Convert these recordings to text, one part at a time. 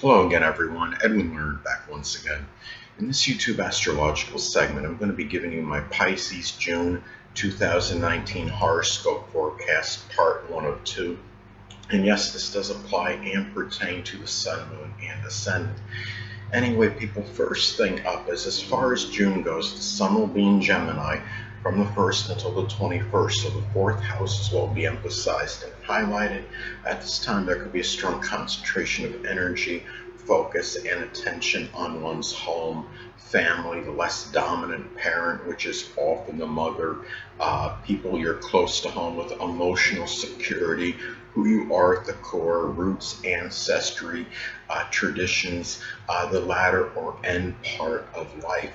Hello again, everyone. Edwin Learnard back once again. In this YouTube astrological segment, I'm going to be giving you my Pisces June 2019 horoscope forecast, part 1 of 2. And yes, this does apply and pertain to the Sun, Moon, and Ascendant. Anyway, people, first thing up is as far as June goes, the Sun will be in Gemini from the 1st until the 21st, so the 4th house will be emphasized and highlighted. At this time, there could be a strong concentration of energy, focus, and attention on one's home, family, the less dominant parent, which is often the mother, people you're close to home with, emotional security, who you are at the core, roots, ancestry, traditions, the latter or end part of life.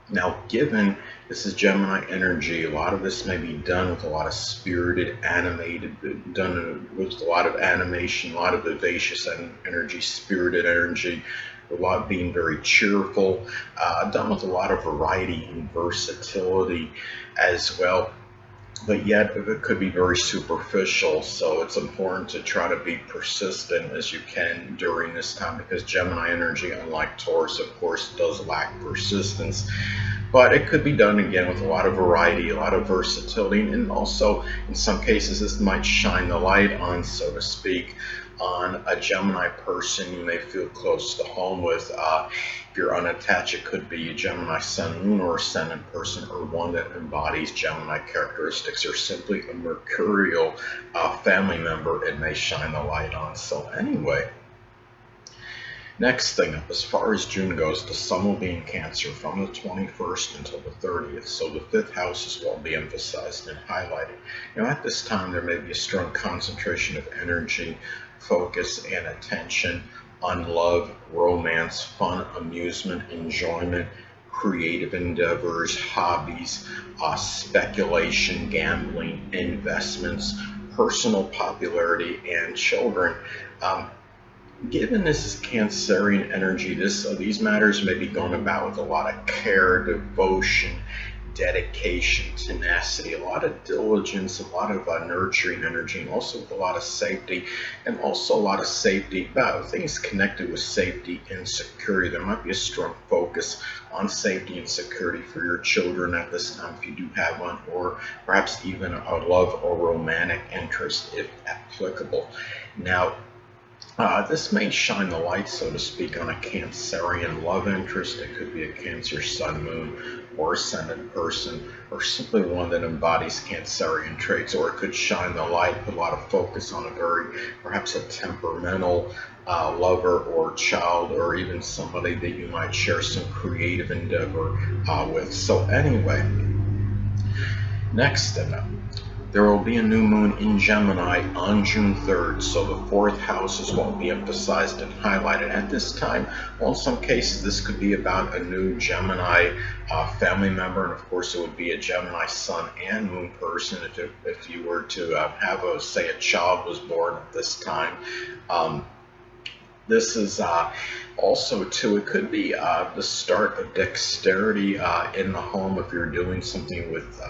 Now, given this is Gemini energy, a lot of this may be done with a lot of spirited, animated, done with a lot of animation, a lot of vivacious energy, spirited energy, a lot being very cheerful, done with a lot of variety and versatility as well. But yet it could be very superficial, so it's important to try to be persistent as you can during this time, because Gemini energy, unlike Taurus, of course, does lack persistence. But it could be done again with a lot of variety, a lot of versatility, and also in some cases this might shine the light on, so to speak, on a Gemini person you may feel close to home with. If you're unattached, it could be a Gemini Sun, Moon, or Ascendant person, or one that embodies Gemini characteristics, or simply a Mercurial family member it may shine the light on. So anyway, next thing up, as far as June goes, the Sun will be in Cancer from the 21st until the 30th, so the 5th house is what will be emphasized and highlighted. Now, at this time, there may be a strong concentration of energy, focus, and attention on love, romance, fun, amusement, enjoyment, creative endeavors, hobbies, speculation, gambling, investments, personal popularity, and children. Given this is Cancerian energy, these matters may be going about with a lot of care, devotion, dedication, tenacity, a lot of diligence, a lot of nurturing energy, and also with a lot of safety, and also a lot of safety about things connected with safety and security. There might be a strong focus on safety and security for your children at this time, if you do have one, or perhaps even a love or romantic interest if applicable. Now, this may shine the light, so to speak, on a Cancerian love interest. It could be a Cancer Sun, Moon, or Ascendant person, or simply one that embodies Cancerian traits. Or it could shine the light, put a lot of focus on perhaps a temperamental lover or child, or even somebody that you might share some creative endeavor with. So anyway, next up, there will be a new moon in Gemini on June 3rd, so the 4th house is what will be emphasized and highlighted at this time. Well, in some cases, this could be about a new Gemini family member, and of course, it would be a Gemini Sun and Moon person if you were to have say a child was born at this time. This is also, too, it could be the start of dexterity in the home if you're doing something with,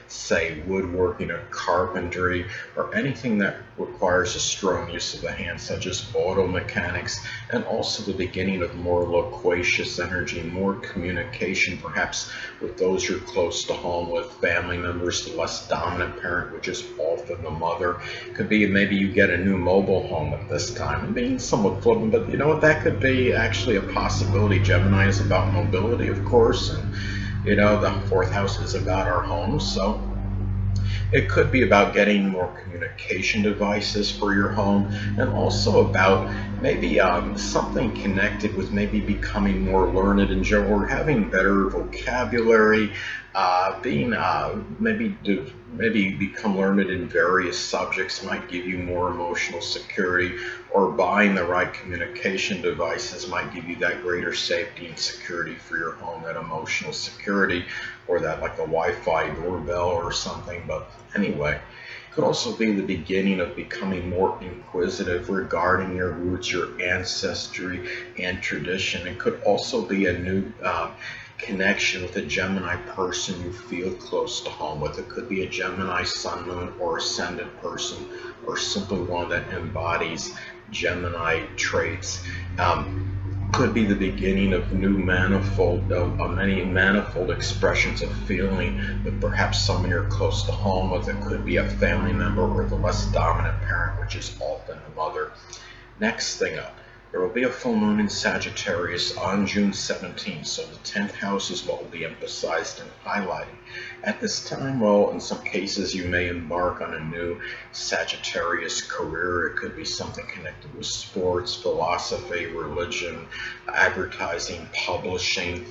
say, woodworking or carpentry, or anything that requires a strong use of the hands, such as auto mechanics, and also the beginning of more loquacious energy, more communication, perhaps with those you're close to home with, family members, the less dominant parent, which is often the mother. It could be maybe you get a new mobile home at this time. It means somewhat flippant, but you know what, that could be actually a possibility. Gemini is about mobility, of course, and you know, the 4th house is about our homes, so it could be about getting more communication devices for your home, and also about maybe something connected with maybe becoming more learned in general, or having better vocabulary, maybe become learned in various subjects might give you more emotional security, or buying the right communication devices might give you that greater safety and security for your home, that emotional security, or that like a Wi-Fi doorbell or something. But anyway, it could also be the beginning of becoming more inquisitive regarding your roots, your ancestry, and tradition. It could also be a new connection with a Gemini person you feel close to home with. It could be a Gemini Sun, Moon, or Ascendant person, or simply one that embodies Gemini traits. Could be the beginning of many manifold expressions of feeling with perhaps someone you're close to home with. It could be a family member or the less dominant parent, which is often the mother. Next thing up, there will be a full moon in Sagittarius on June 17th, so the 10th house is what will be emphasized and highlighted. At this time, well, in some cases you may embark on a new Sagittarius career. It could be something connected with sports, philosophy, religion, advertising, publishing,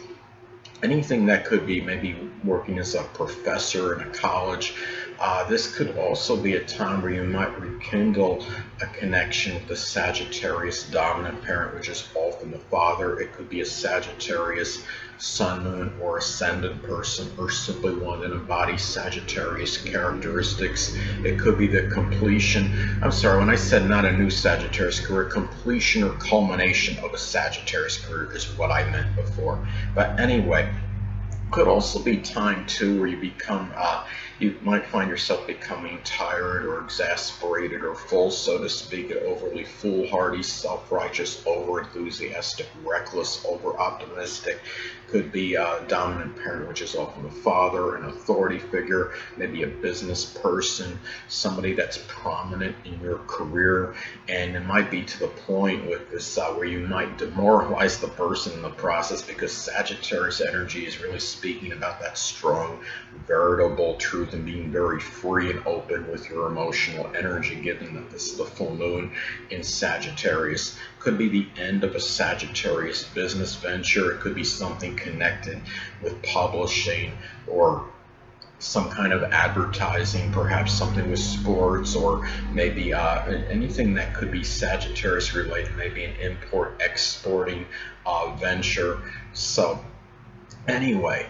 anything that could be maybe working as a professor in a college. This could also be a time where you might rekindle a connection with the Sagittarius dominant parent, which is often the father. It could be a Sagittarius sun, moon, or ascendant person, or simply one that embodies Sagittarius characteristics. It could be the completion, I'm sorry, when I said not a new Sagittarius career, completion or culmination of a Sagittarius career is what I meant before. But anyway, could also be time too where you might find yourself becoming tired or exasperated or full, so to speak, overly foolhardy, self-righteous, over-enthusiastic, reckless, over-optimistic. Could be a dominant parent, which is often the father, an authority figure, maybe a business person, somebody that's prominent in your career, and it might be to the point with this where you might demoralize the person in the process, because Sagittarius energy is really speaking about that strong, veritable truth and being very free and open with your emotional energy, given that this is the full moon in Sagittarius. Could be the end of a Sagittarius business venture. It could be something connected with publishing or some kind of advertising, perhaps something with sports, or maybe anything that could be Sagittarius related, maybe an import exporting venture. So anyway,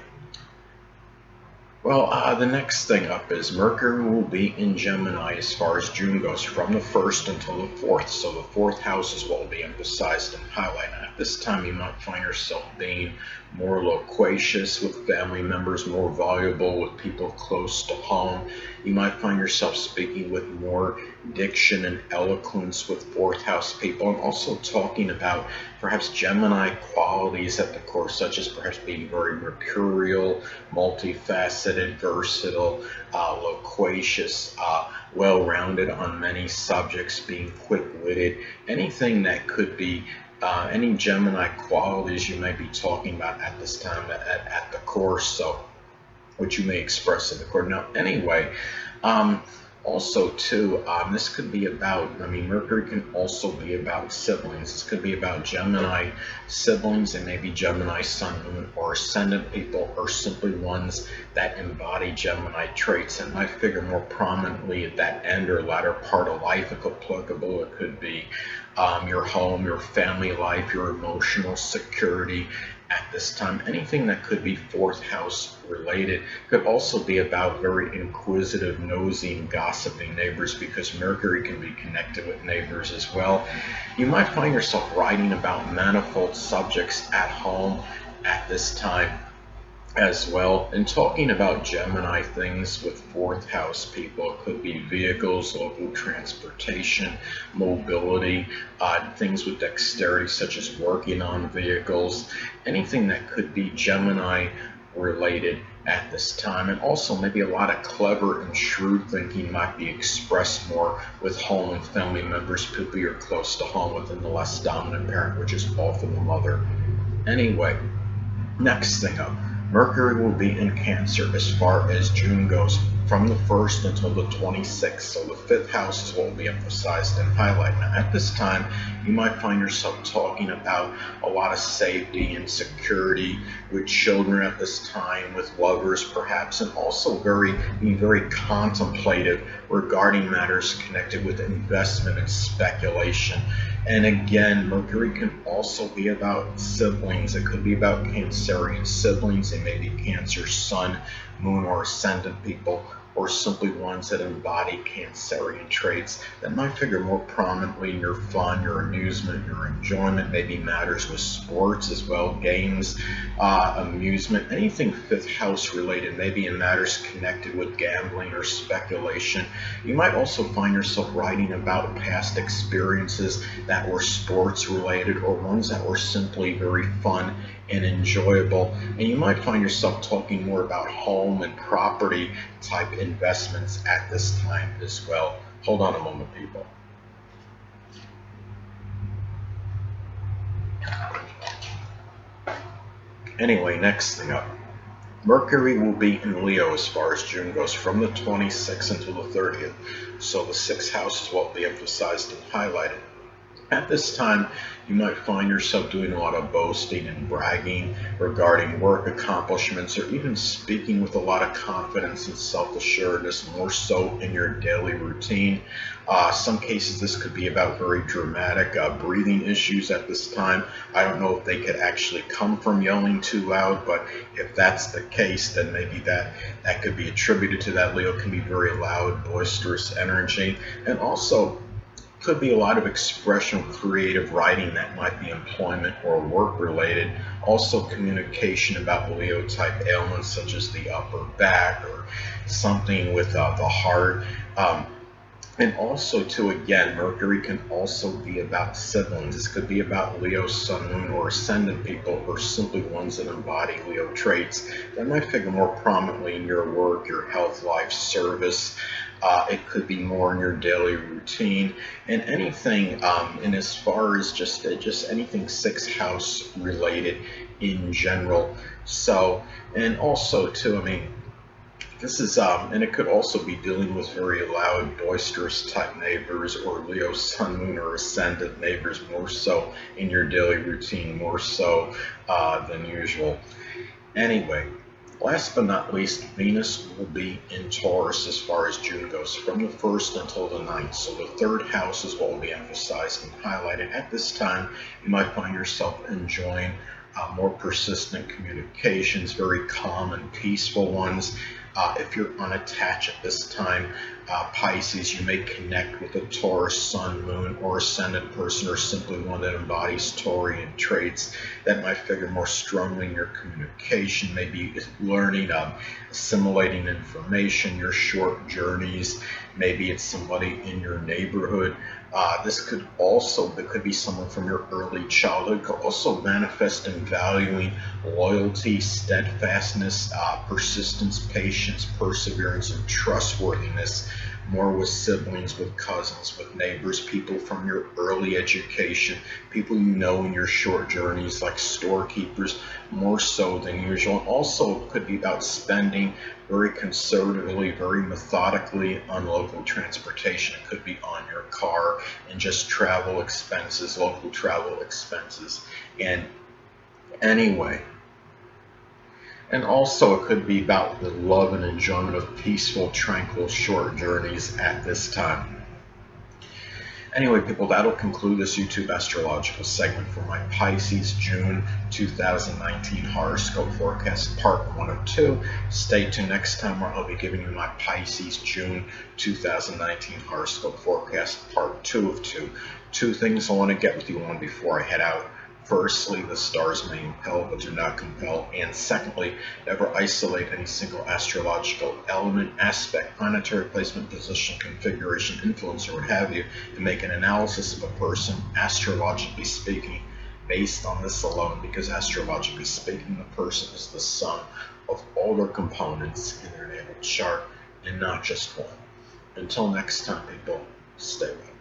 well, the next thing up is Mercury will be in Gemini as far as June goes, from the 1st until the 4th. So the 4th house is what will be emphasized and highlighted. At this time, you might find yourself being more loquacious with family members, more voluble with people close to home. You might find yourself speaking with more diction and eloquence with 4th house people. I'm also talking about perhaps Gemini qualities at the core, such as perhaps being very mercurial, multifaceted, versatile, loquacious, well-rounded on many subjects, being quick-witted, anything that could be any Gemini qualities you may be talking about at this time at the core, so which you may express at the core. Now, anyway, also too, this could be about, Mercury can also be about siblings. This could be about Gemini siblings, and maybe Gemini sun, moon, or ascendant people, or simply ones that embody Gemini traits. And I figure more prominently at that end or latter part of life, if applicable, it could be your home, your family life, your emotional security at this time. Anything that could be 4th house related. Could also be about very inquisitive, nosy, and gossiping neighbors, because Mercury can be connected with neighbors as well. You might find yourself writing about manifold subjects at home at this time as well. And talking about Gemini things with 4th house people, it could be vehicles, local transportation, mobility, things with dexterity such as working on vehicles, anything that could be Gemini related at this time. And also maybe a lot of clever and shrewd thinking might be expressed more with home and family members, people you're close to home with, and the less dominant parent, which is often the mother. Anyway, next thing up, Mercury will be in Cancer as far as June goes, from the 1st until the 26th. So the 5th house is what will be emphasized and highlighted. Now, at this time, you might find yourself talking about a lot of safety and security with children at this time, with lovers perhaps, and also being very contemplative regarding matters connected with investment and speculation. And again, Mercury can also be about siblings. It could be about Cancerian siblings. They may be Cancer sun, moon, or ascendant people, or simply ones that embody Cancerian traits that might figure more prominently in your fun, your amusement, your enjoyment, maybe matters with sports as well, games, amusement, anything fifth house related, maybe in matters connected with gambling or speculation. You might also find yourself writing about past experiences that were sports related or ones that were simply very fun and enjoyable. And you might find yourself talking more about home and property type investments at this time as well. Hold on a moment, people. Anyway, next thing up. Mercury will be in Leo as far as June goes from the 26th until the 30th. So the sixth house is what will be emphasized and highlighted. At this time, you might find yourself doing a lot of boasting and bragging regarding work accomplishments, or even speaking with a lot of confidence and self-assuredness, more so in your daily routine. Some cases this could be about very dramatic breathing issues at this time. I don't know if they could actually come from yelling too loud, but if that's the case, then maybe that could be attributed to that. Leo can be very loud, boisterous energy, and also could be a lot of expression, creative writing that might be employment or work related. Also communication about Leo type ailments such as the upper back or something with the heart. And also, too, again, Mercury can also be about siblings. This could be about Leo, Sun, Moon, or Ascendant people, or simply ones that embody Leo traits that might figure more prominently in your work, your health, life, service. It could be more in your daily routine, and anything. And as far as just anything sixth house related in general. So, and also, too, I mean, this is, and it could also be dealing with very loud, boisterous type neighbors, or Leo, Sun, Moon, or Ascendant neighbors, more so in your daily routine, more so than usual. Anyway, last but not least, Venus will be in Taurus as far as June goes, from the 1st until the 9th. So the third house is what will be emphasized and highlighted. At this time, you might find yourself enjoying more persistent communications, very calm and peaceful ones. If you're unattached at this time, Pisces, you may connect with a Taurus, Sun, Moon, or Ascendant person, or simply one that embodies Taurian traits that might figure more strongly in your communication, maybe learning, assimilating information, your short journeys. Maybe it's somebody in your neighborhood. There could be someone from your early childhood. Could also manifest in valuing loyalty, steadfastness, persistence, patience, perseverance, and trustworthiness. More with siblings, with cousins, with neighbors, people from your early education, people you know in your short journeys, like storekeepers, more so than usual. And also could be about spending very conservatively, very methodically on local transportation. It could be on your car and just travel expenses, local travel expenses. And anyway, and also it could be about the love and enjoyment of peaceful, tranquil, short journeys at this time. Anyway, people, that'll conclude this YouTube astrological segment for my Pisces June 2019 horoscope forecast, part 1 of 2. Stay tuned next time where I'll be giving you my Pisces June 2019 horoscope forecast, part 2 of 2. Two things I want to get with you on before I head out. Firstly, the stars may impel but do not compel. And secondly, never isolate any single astrological element, aspect, planetary placement, position, configuration, influence, or what have you, and make an analysis of a person, astrologically speaking, based on this alone, because astrologically speaking, the person is the sum of all their components in their natal chart, and not just one. Until next time, people, stay well.